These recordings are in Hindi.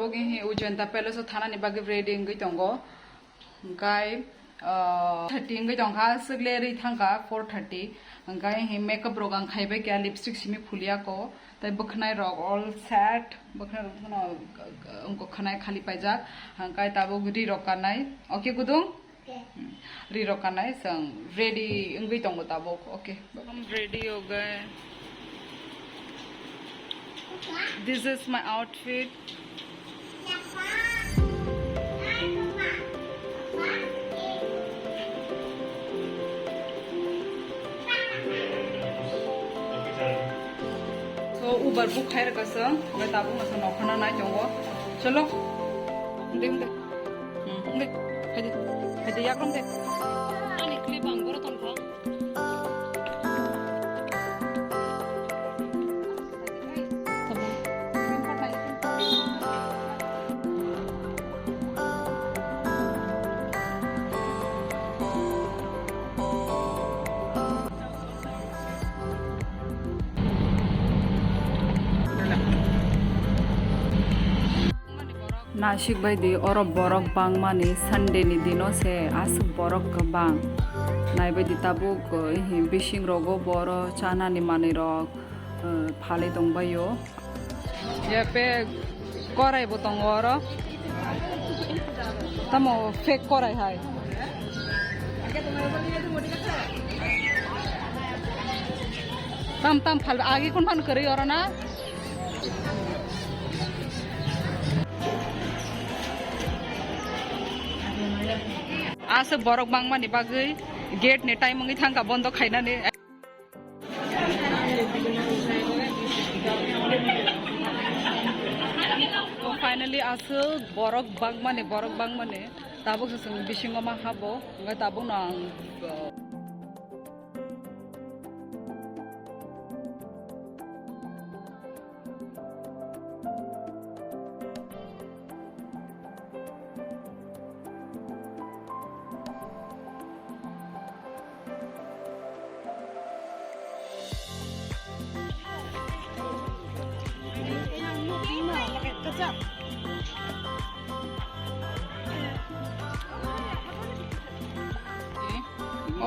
tabok he Ujanta Palace Thana ni bagi ready ngi tongo ngai 30 ngi tongha sigleri thangka 4:30 ngai he makeup rogang khaibe kya lipstick simi phulia ko tai bukhnai rok all set bukhnai rok no unko khanai khali paijak ngai tabok ri rokanai okay gudung ri rokanai sang ready ngi tongo tabok okay हम ready हो गए This is my outfit. So Uber book hai raka sa, मैं ताबू मसा नौखना ना जाऊँगा. चलो, देख दे. देख, हैदे यार कौन दे? आने क्लिप आंगोरा तुम था. नासिक बायदि अर बरक बां माने सानडे नि दिनो से आसुक बरक बां नाय बायदि ताबुक हि बिसिं रगो बर चाना नि माने रक फाले दंबायो ये पे कराय बो दङ अर तमो फेक कराय हाय तम तम फाल आगे कोन फान करै अर ना आस बरक बां माने बागै गेट ने टाइम मंगै थांगा बन्द खायनानै फाइनली आस बरक बां माने ताबो जों बिसिङाव मा हाबो ओमफ्राय ताबो ना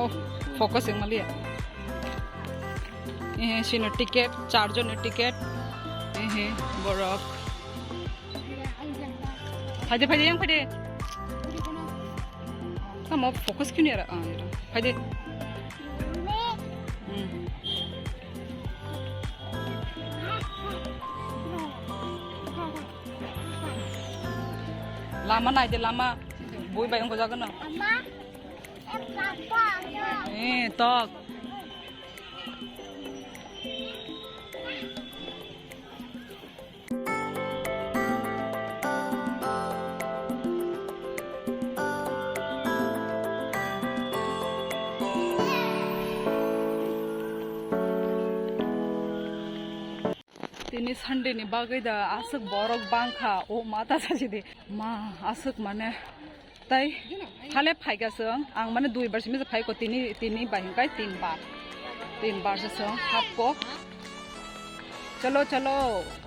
Oh, focusing malia. Sino ticket, charge on a ticket. Borok. Hadi yang pade. Kamu fokus kini ya? Hadi. Lama na, lama. Boy bayang ko jaga na. Tok. Tini Sunday ni bagai da asuk borok bangkha o mata saji de ma asuk mane tai hale phaiga song ang mane 2 bar simi phai ko tini bahingkai 3 bar se song hap ko chalo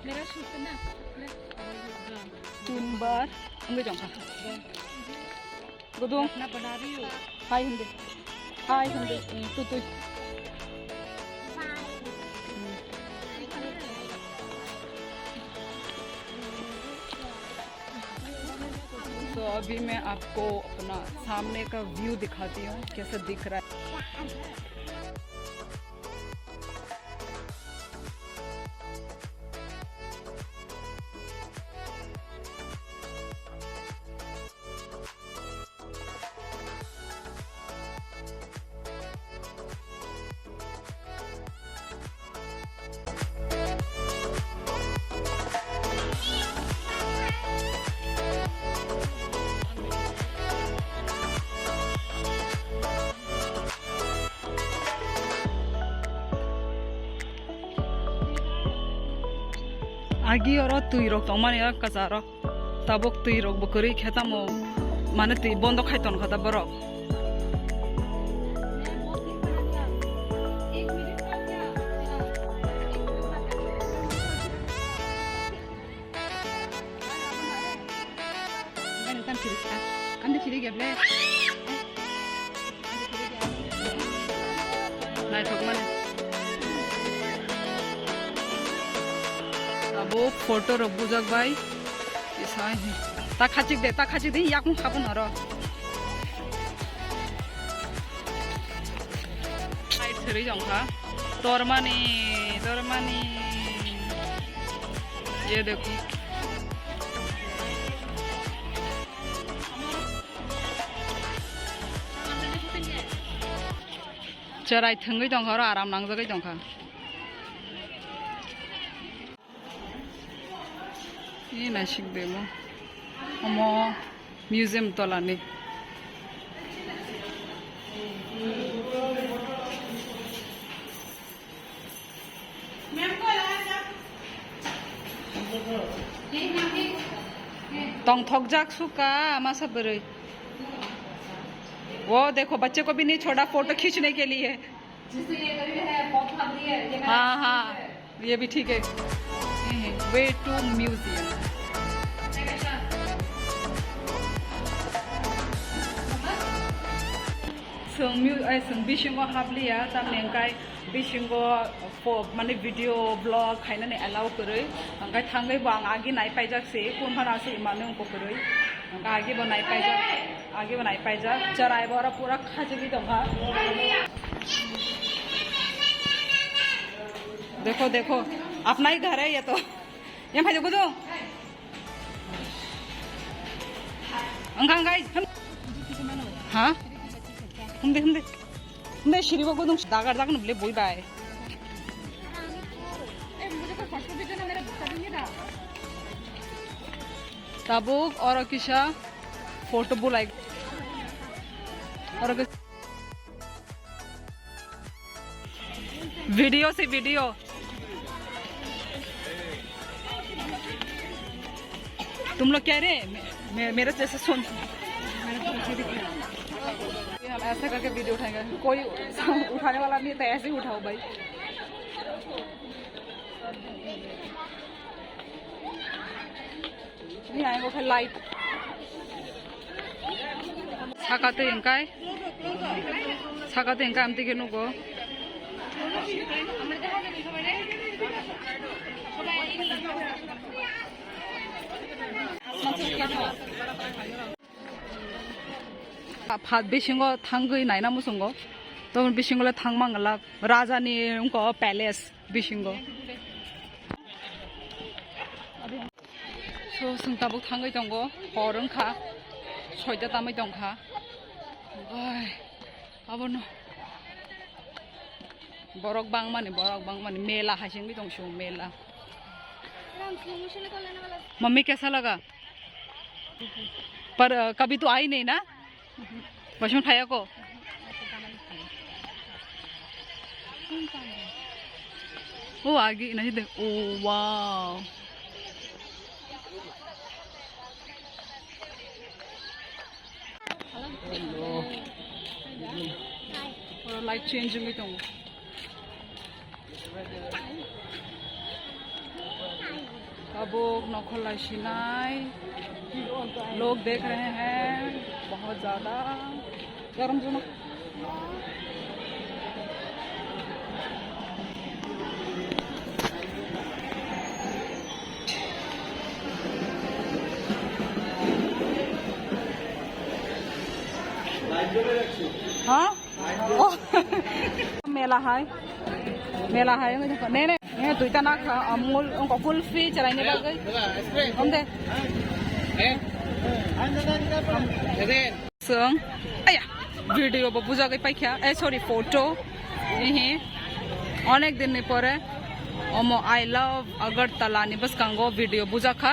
mera shoot na 3 bar अंगे जाऊंगा गुदुम ना बना रही हो हाय हिंदी तू तो अभी मैं आपको अपना सामने का व्यू दिखाती हूँ कैसा दिख रहा है आगी और तुई रोक तो माने कजारो तबक तुई रोक बकरी खेता मो माने तुई बंद खाइतन खाता बरक Anda ciri geble. Naik thok mana? Abo foto robu jak bai. Isai. Tak khacik deh. Yak mu khapun haro. Naik seri jongka. Tormani. ये देखो चराई थंगै दं हर आराम नांजगै दंखा ये नासिक देमो अमो म्यूजियम तलानि तंग थक जाक सुका मासा बरे वो देखो बच्चे को भी नहीं छोड़ा फोटो खींचने के लिए हाँ ये भी ठीक है वे टू म्यूजियम बिशिंगो हाबलिया तामलेंकाय बिशिंगो माने वीडियो ब्लॉग खाइनानै अलाउ करै अंगाय थांगै बां आगे नाय पाइजाकसे कोन भानासे माने उनको करै अंगा आगे बनाय पाइजा चराय बरा पूरा खाजगी दंगा देखो अपना ही घर है ये तो ये भाई देखो तो अंगांगाय हाँ हमदे श्री बाबू तुम दागर दागर नबले बोई बाय ताबुक और किशा फोटो बुलाई और वीडियो से वीडियो तुम लोग कह रहे मेरे जैसे सुन हम ऐसे करके वीडियो उठाएंगे कोई उठाने वाला नहीं तो ऐसे ही उठाओ भाई नहीं आएंगे फिर लाइट साकाते इंकाय हम तिके नुको फाद बिशिंगो थांगै नायना मुसंगो तो बिशिंगोले थांमांगला राजानि उनको पैलेस बिशिंगो सो संताबुक थांगै दंगो हरंखा सयता तामै दंखा ओय आबनो बरक बांग माने मेला हासिंगै दंसो मेला मम्मी कैसा लगा पर कभी तो आई नहीं ना वशम खाया को वो आगे नहीं देख ओ वाव और लाइट चेंज में तो अब नखलाई सिनाई लोग देख रहे हैं बहुत ज़्यादा गरम सुनो हाँ मेला है नहीं तुई तना अमूल उनको कुल्फी चलाने लग गई हम दे संग आया वीडियो बुझा गई पाइखा सॉरी फोटो यही अनेक दिन पर अमो आई लव अगरतला बस कांगो वीडियो बुझा खा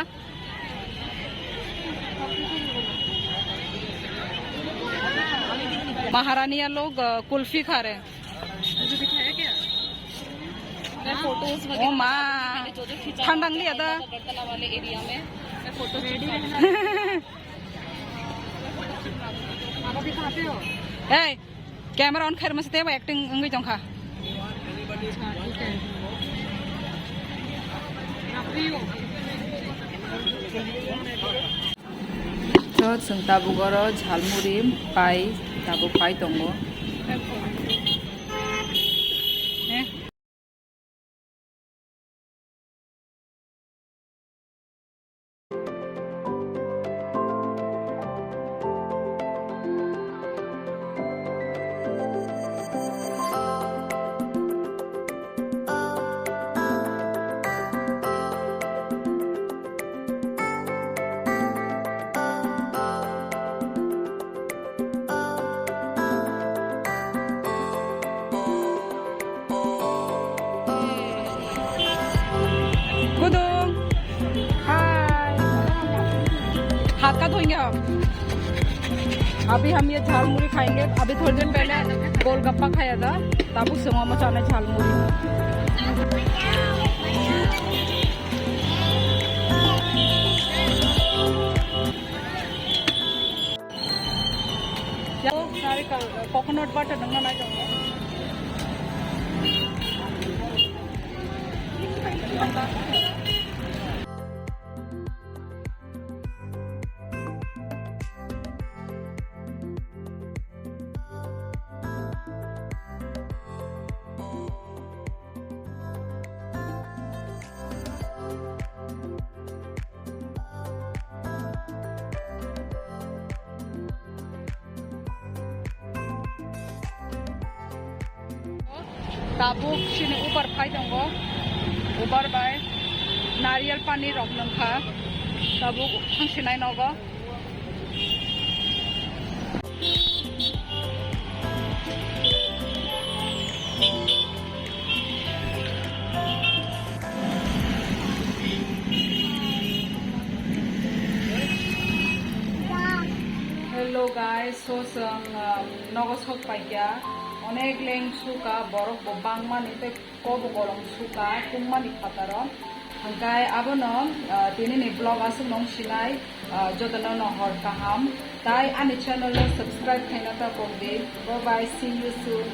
महारानिया लोग कुल्फी खा रहे हैं फोटोज ओ माँ ठंडा लिया था वाले एरिया में फोटो दिखाते हो ए कैमरा ऑन खैर मस्ते एक्टिंग अंगी जोंखा so जों tabugoro झालमुरि pai tabu pai tongo Gudung, hai, हाथ का धोएंगे हम। अभी हम ये झालमुरी खाएंगे। अभी थोड़ी देर पहले गोलगप्पा खाया था, तब उससे मामा चाने झालमुरी। सारे कोकोनट वाटर नंगा ना जाऊंगा। Tabuk sini ऊपर खाई दंगो ऊपर बाय नारियल पानी रख नंखा tabuk हांसिनाय नगो Hello guys, so nogo sok paikya অনেক লেং সুকা বরফ ববাং মানি তে কব গরম সুকা কুমানি খাতারন হাঙ্কাই আবনো দিনি ব্লগ আসে নং সিনাই যতন নহর কাহাম তাই আনি চ্যানেল সাবস্ক্রাইব খাইনা তা করবে bye bye see you soon